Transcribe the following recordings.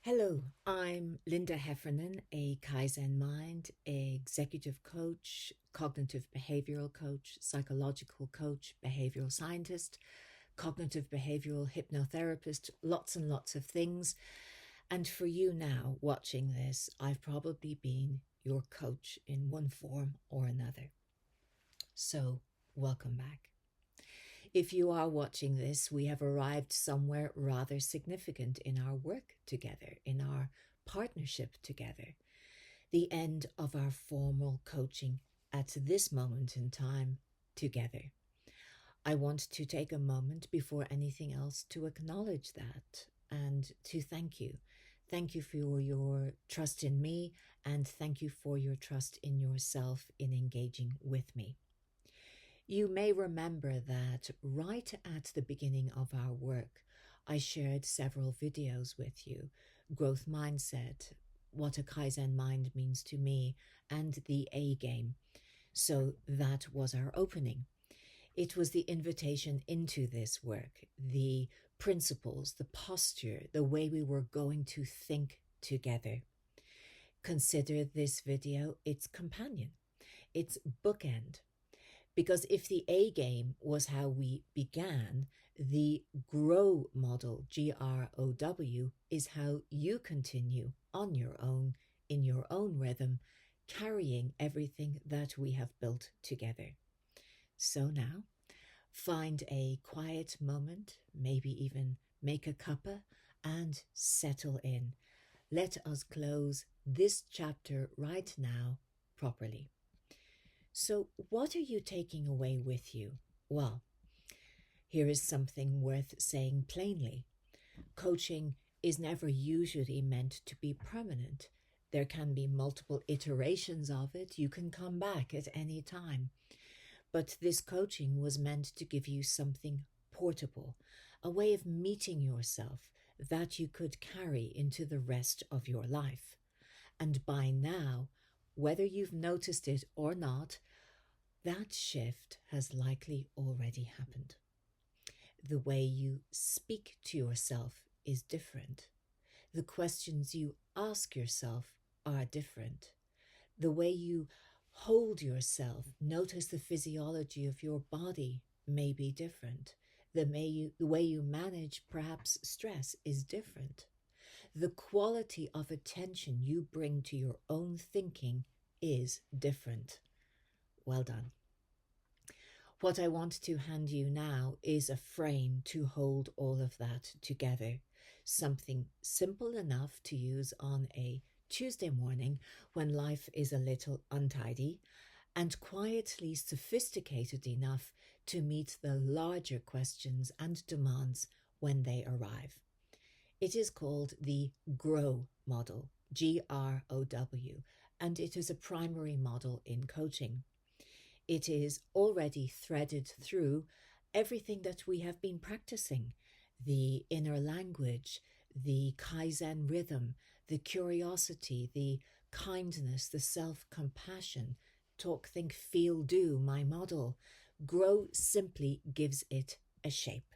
Hello, I'm Linda Heffernan, a Kaizen mind, executive coach, cognitive behavioral coach, psychological coach, behavioral scientist, cognitive behavioral hypnotherapist, lots and lots of things. And for you now watching this, I've probably been your coach in one form or another. So, welcome back. If you are watching this, we have arrived somewhere rather significant in our work together, in our partnership together. The end of our formal coaching at this moment in time together. I want to take a moment before anything else to acknowledge that and to thank you. Thank you for your trust in me, and thank you for your trust in yourself in engaging with me. You may remember that right at the beginning of our work, I shared several videos with you: growth mindset, what a Kaizen mind means to me, and the A game. So that was our opening. It was the invitation into this work, the principles, the posture, the way we were going to think together. Consider this video its companion, its bookend. Because if the A game was how we began, the GROW model, GROW, is how you continue on your own, in your own rhythm, carrying everything that we have built together. So now, find a quiet moment, maybe even make a cuppa, and settle in. Let us close this chapter right now properly. So, what are you taking away with you? Well, here is something worth saying plainly. Coaching is never usually meant to be permanent. There can be multiple iterations of it. You can come back at any time. But this coaching was meant to give you something portable, a way of meeting yourself that you could carry into the rest of your life. And by now, whether you've noticed it or not, that shift has likely already happened. The way you speak to yourself is different. The questions you ask yourself are different. The way you hold yourself, notice the physiology of your body may be different. The way you manage perhaps stress is different. The quality of attention you bring to your own thinking is different. Well done. What I want to hand you now is a frame to hold all of that together. Something simple enough to use on a Tuesday morning when life is a little untidy, and quietly sophisticated enough to meet the larger questions and demands when they arrive. It is called the GROW model, GROW, and it is a primary model in coaching. It is already threaded through everything that we have been practicing: the inner language, the Kaizen rhythm, the curiosity, the kindness, the self-compassion, talk, think, feel, do, my model. GROW simply gives it a shape.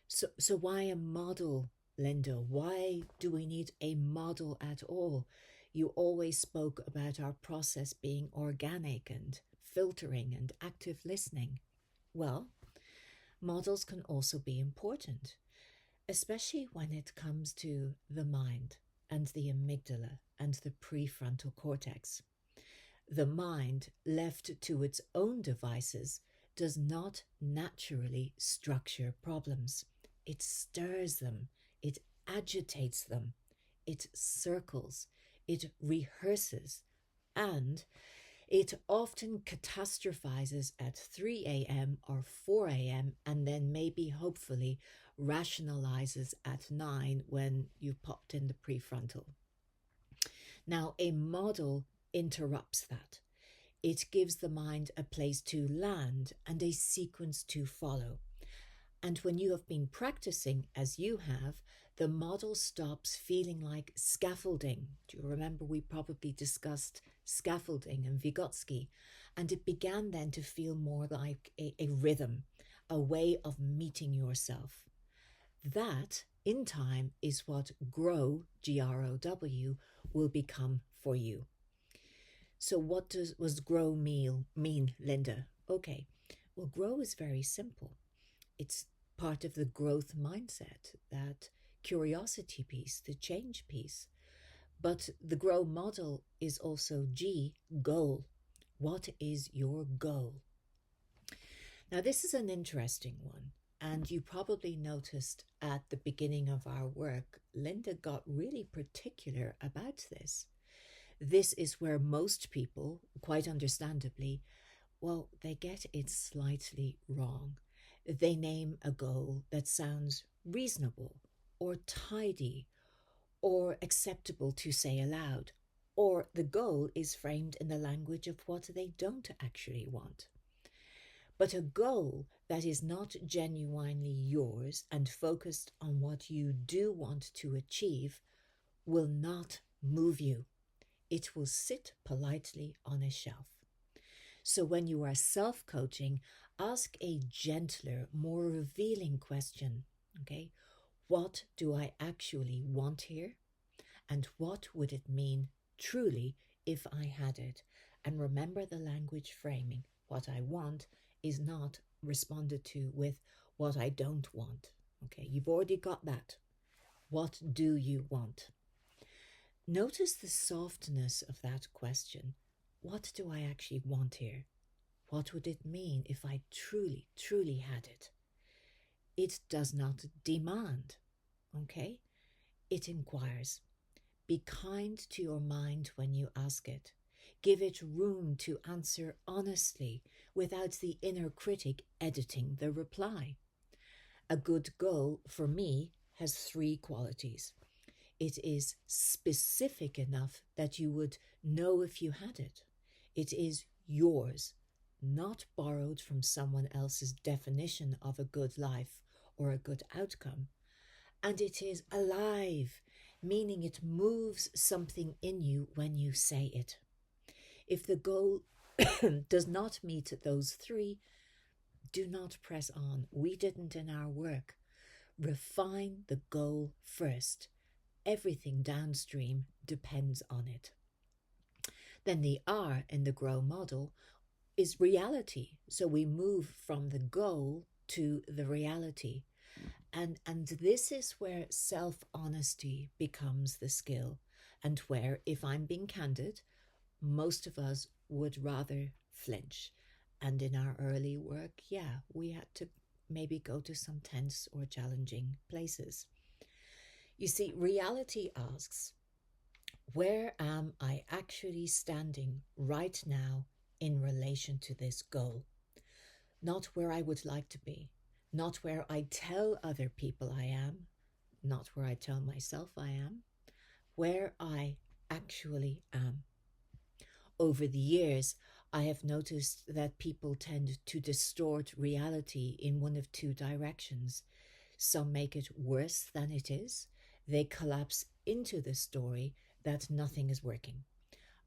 So why a model, Linda? Why do we need a model at all? You always spoke about our process being organic and filtering and active listening. Well, models can also be important, especially when it comes to the mind and the amygdala and the prefrontal cortex. The mind, left to its own devices, does not naturally structure problems. It stirs them, it agitates them, it circles, it rehearses, and it often catastrophizes at 3 a.m. or 4 a.m. and then maybe hopefully rationalizes at 9 when you've popped in the prefrontal. Now, a model interrupts that. It gives the mind a place to land and a sequence to follow. And when you have been practicing as you have, the model stops feeling like scaffolding. Do you remember we probably discussed scaffolding and Vygotsky? And it began then to feel more like a rhythm, a way of meeting yourself. That in time is what grow, Grow, will become for you. So what was grow mean, Linda? Okay, well, grow is very simple. It's part of the growth mindset, that curiosity piece, the change piece. But the grow model is also G, goal. What is your goal? Now, this is an interesting one. And you probably noticed at the beginning of our work, Linda got really particular about this. This is where most people, quite understandably, well, they get it slightly wrong. They name a goal that sounds reasonable or tidy or acceptable to say aloud, or the goal is framed in the language of what they don't actually want. But a goal that is not genuinely yours and focused on what you do want to achieve will not move you. It will sit politely on a shelf. So when you are self-coaching, ask a gentler, more revealing question. Okay, what do I actually want here? And what would it mean truly if I had it? And remember the language framing. What I want is not responded to with what I don't want. Okay, you've already got that. What do you want? Notice the softness of that question. What do I actually want here? What would it mean if I truly, truly had it? It does not demand, okay? It inquires. Be kind to your mind when you ask it. Give it room to answer honestly without the inner critic editing the reply. A good goal, for me, has 3 qualities. It is specific enough that you would know if you had it. It is yours, not borrowed from someone else's definition of a good life or a good outcome. And it is alive, meaning it moves something in you when you say it. If the goal does not meet those 3, do not press on. We didn't in our work. Refine the goal first. Everything downstream depends on it. Then the R in the grow model is reality. So we move from the goal to the reality. And this is where self-honesty becomes the skill, and where, if I'm being candid, most of us would rather flinch. And in our early work, yeah, we had to maybe go to some tense or challenging places. You see, reality asks, where am I actually standing right now in relation to this goal? Not where I would like to be, not where I tell other people I am, not where I tell myself I am, where I actually am. Over the years, I have noticed that people tend to distort reality in one of 2 directions. Some make it worse than it is. They collapse into the story that nothing is working.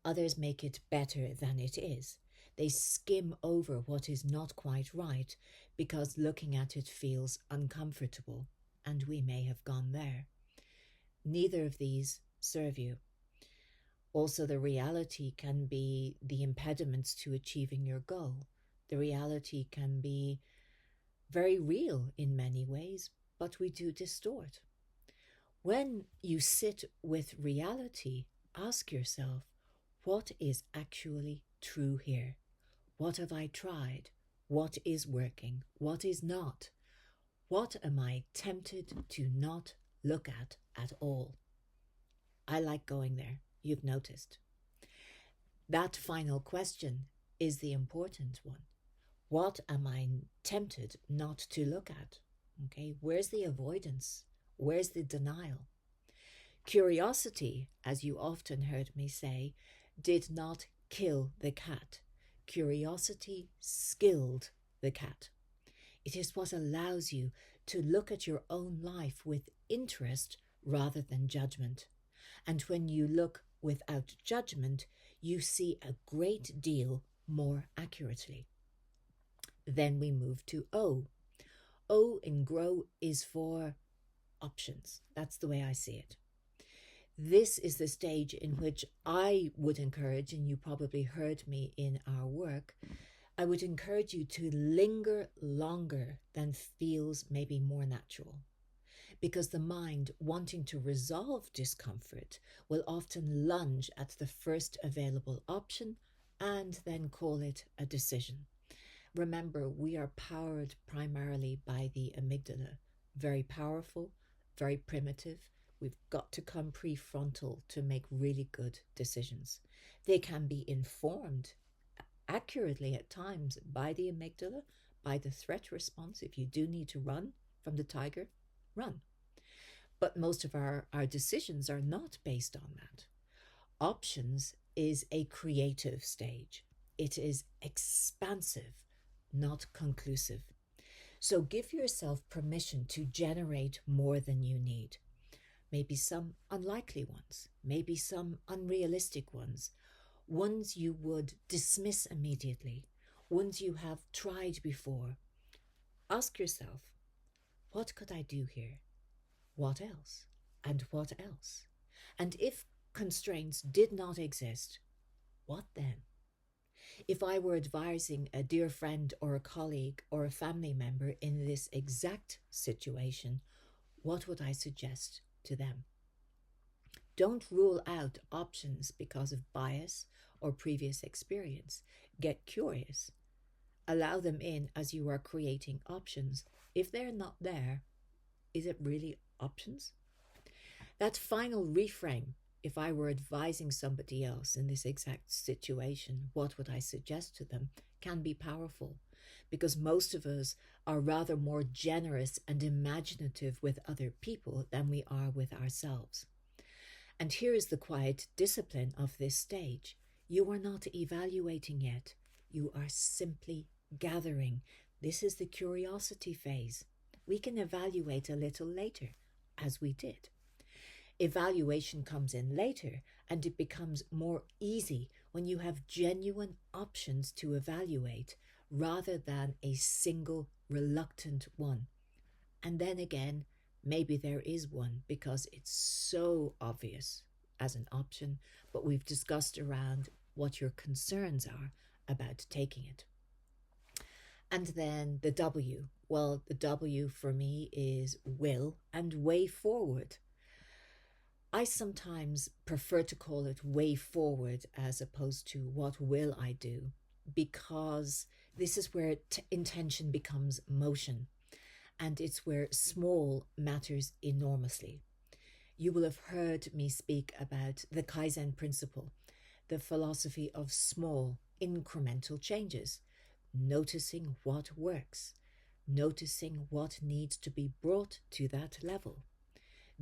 Others make it better than it is. They skim over what is not quite right because looking at it feels uncomfortable, and we may have gone there. Neither of these serve you. Also, the reality can be the impediments to achieving your goal. The reality can be very real in many ways, but we do distort. When you sit with reality, ask yourself, what is actually true here? What have I tried? What is working? What is not? What am I tempted to not look at all? I like going there, you've noticed. That final question is the important one. What am I tempted not to look at? Okay, where's the avoidance? Where's the denial? Curiosity, as you often heard me say, did not kill the cat. Curiosity skilled the cat. It is what allows you to look at your own life with interest rather than judgment. And when you look without judgment, you see a great deal more accurately. Then we move to O. O in grow is for options. That's the way I see it. This is the stage in which I would encourage, and you probably heard me in our work, I would encourage you to linger longer than feels maybe more natural. Because the mind, wanting to resolve discomfort, will often lunge at the first available option and then call it a decision. Remember, we are powered primarily by the amygdala. Very powerful, very primitive. We've got to come prefrontal to make really good decisions. They can be informed accurately at times by the amygdala, by the threat response. If you do need to run from the tiger, run. But most of our decisions are not based on that. Options is a creative stage. It is expansive, not conclusive. So give yourself permission to generate more than you need. Maybe some unlikely ones, maybe some unrealistic ones, ones you would dismiss immediately, ones you have tried before. Ask yourself, what could I do here? What else? And what else? And if constraints did not exist, what then? If I were advising a dear friend or a colleague or a family member in this exact situation, what would I suggest to them? Don't rule out options because of bias or previous experience. Get curious. Allow them in as you are creating options. If they're not there, is it really options? That final reframe, if I were advising somebody else in this exact situation, what would I suggest to them, can be powerful, because most of us are rather more generous and imaginative with other people than we are with ourselves. And here is the quiet discipline of this stage. You are not evaluating yet. You are simply gathering. This is the curiosity phase. We can evaluate a little later, as we did. Evaluation comes in later, and it becomes more easy when you have genuine options to evaluate rather than a single reluctant one. And then again, maybe there is one because it's so obvious as an option, but we've discussed around what your concerns are about taking it. And then the W. Well, the W for me is will and way forward. I sometimes prefer to call it way forward as opposed to what will I do, because this is where intention becomes motion, and it's where small matters enormously. You will have heard me speak about the Kaizen principle, the philosophy of small, incremental changes, noticing what works, noticing what needs to be brought to that level,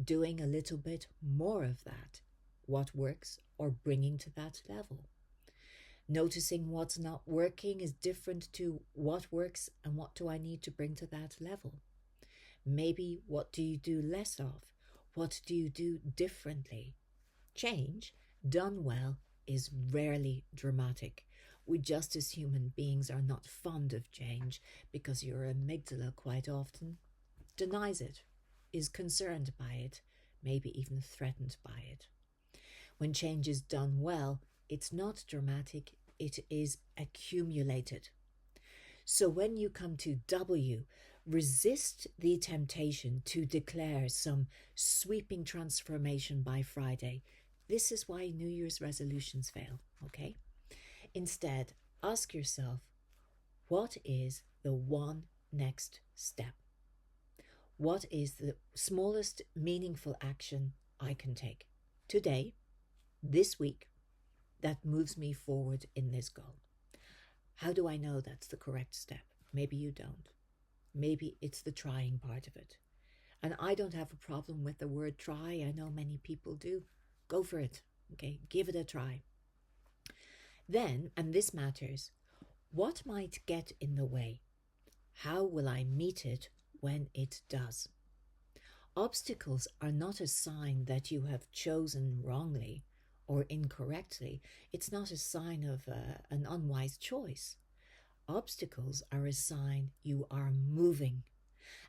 doing a little bit more of that, what works, or bringing to that level. Noticing what's not working is different to what works and what do I need to bring to that level. Maybe what do you do less of? What do you do differently? Change, done well, is rarely dramatic. We just as human beings are not fond of change because your amygdala quite often denies it, is concerned by it, maybe even threatened by it. When change is done well, it's not dramatic, it is accumulated. So when you come to W, resist the temptation to declare some sweeping transformation by Friday. This is why New Year's resolutions fail, okay? Instead, ask yourself, what is the one next step? What is the smallest meaningful action I can take today, this week, that moves me forward in this goal? How do I know that's the correct step? Maybe you don't. Maybe it's the trying part of it. And I don't have a problem with the word try. I know many people do. Go for it. Okay, give it a try. Then, and this matters, what might get in the way? How will I meet it when it does? Obstacles are not a sign that you have chosen wrongly or incorrectly. It's not a sign of an unwise choice. Obstacles are a sign you are moving.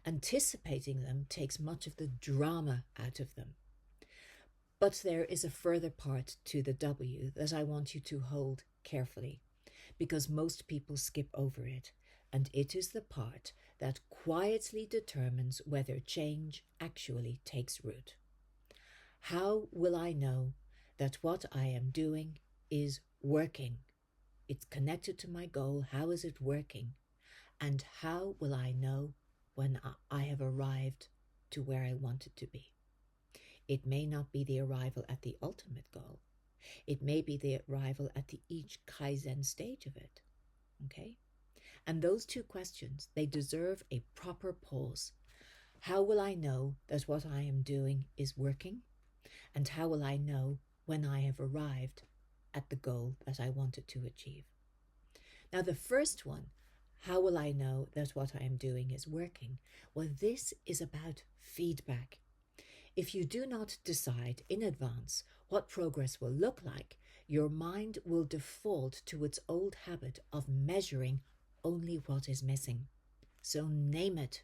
Anticipating them takes much of the drama out of them. But there is a further part to the W that I want you to hold carefully, because most people skip over it, and it is the part that quietly determines whether change actually takes root. How will I know that what I am doing is working? It's connected to my goal. How is it working? And how will I know when I have arrived to where I want it to be? It may not be the arrival at the ultimate goal. It may be the arrival at each Kaizen stage of it. Okay? And those two questions, they deserve a proper pause. How will I know that what I am doing is working? And how will I know when I have arrived at the goal that I wanted to achieve? Now, the first one, how will I know that what I am doing is working? Well, this is about feedback. If you do not decide in advance what progress will look like, your mind will default to its old habit of measuring only what is missing. So name it.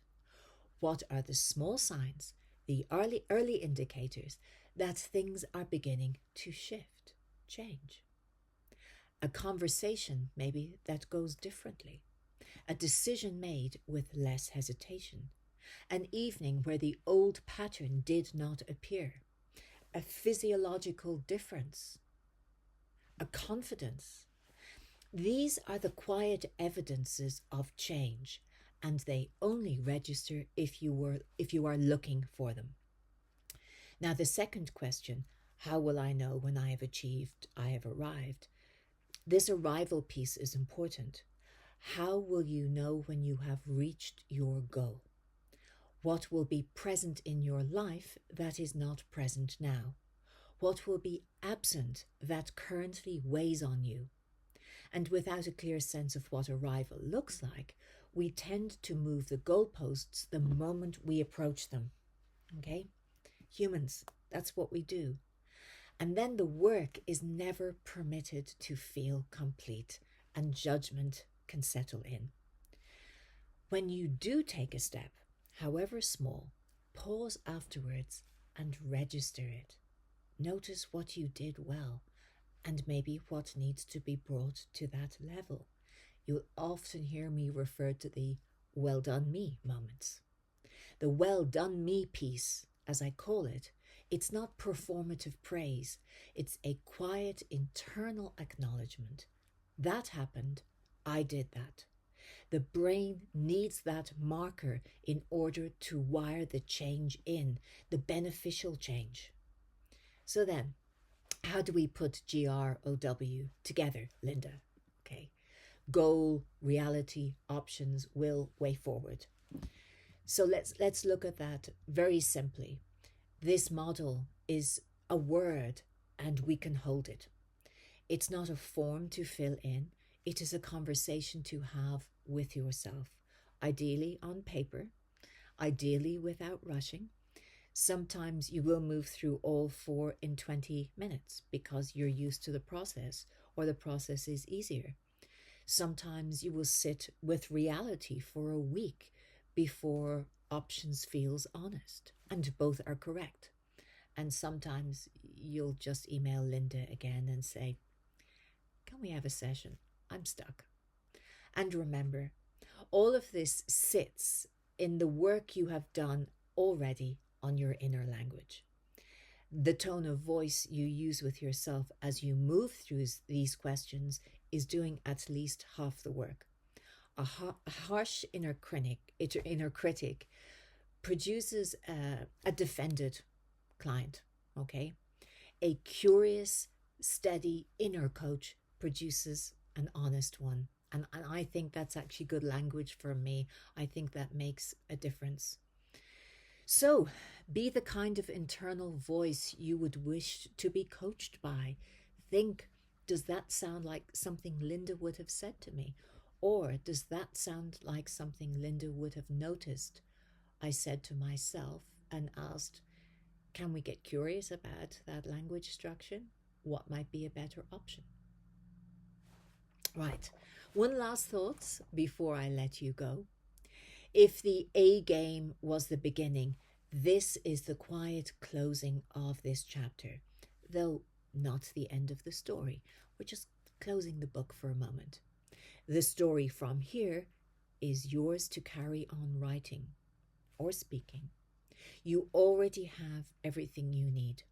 What are the small signs, the early indicators that things are beginning to shift, change? A conversation maybe that goes differently. A decision made with less hesitation. An evening where the old pattern did not appear. A physiological difference. A confidence. These are the quiet evidences of change, and they only register if you are looking for them. Now, the second question, how will I know when I have arrived? This arrival piece is important. How will you know when you have reached your goal? What will be present in your life that is not present now? What will be absent that currently weighs on you? And without a clear sense of what arrival looks like, we tend to move the goalposts the moment we approach them. Okay? Humans, that's what we do. And then the work is never permitted to feel complete, and judgment can settle in. When you do take a step, however small, pause afterwards and register it. Notice what you did well and maybe what needs to be brought to that level. You'll often hear me refer to the well done me moments. The well done me piece, as I call it, it's not performative praise. It's a quiet internal acknowledgement. That happened. I did that. The brain needs that marker in order to wire the change in, the beneficial change. So then, how do we put GROW together, Linda? Okay. Goal, reality, options, will, way forward. So let's look at that very simply. This model is a word and we can hold it. It's not a form to fill in. It is a conversation to have with yourself, ideally on paper, ideally without rushing. Sometimes you will move through all 4 in 20 minutes because you're used to the process or the process is easier. Sometimes you will sit with reality for a week before options feels honest, and both are correct. And sometimes you'll just email Linda again and say, can we have a session? I'm stuck. And remember, all of this sits in the work you have done already on your inner language. The tone of voice you use with yourself as you move through these questions is doing at least half the work. A harsh inner critic produces a defended client, okay? A curious, steady inner coach produces an honest one. And I think that's actually good language for me. I think that makes a difference. So, be the kind of internal voice you would wish to be coached by. Think, does that sound like something Linda would have said to me? Or does that sound like something Linda would have noticed I said to myself and asked, can we get curious about that language structure? What might be a better option? Right. One last thought before I let you go. If the A game was the beginning, this is the quiet closing of this chapter, though not the end of the story. We're just closing the book for a moment. The story from here is yours to carry on writing or speaking. You already have everything you need.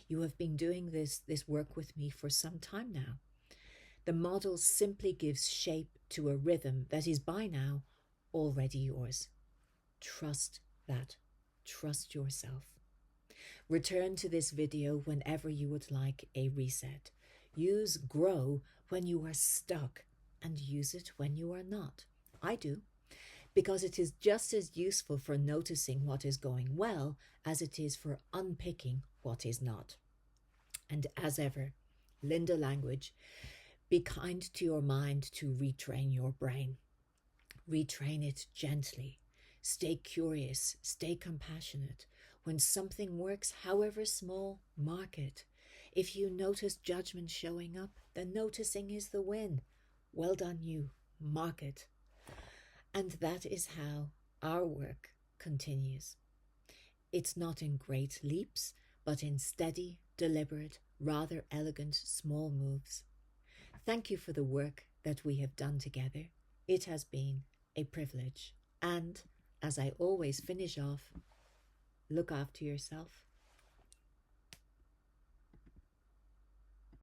You have been doing this work with me for some time now. The model simply gives shape to a rhythm that is by now already yours. Trust that. Trust yourself. Return to this video whenever you would like a reset. Use grow when you are stuck and use it when you are not. I do, because it is just as useful for noticing what is going well as it is for unpicking what is not. And as ever, Linda language, be kind to your mind to retrain your brain. Retrain it gently. Stay curious, stay compassionate. When something works, however small, mark it. If you notice judgment showing up, then noticing is the win. Well done you, mark it. And that is how our work continues. It's not in great leaps, but in steady, deliberate, rather elegant, small moves. Thank you for the work that we have done together. It has been a privilege. And, as I always finish off, look after yourself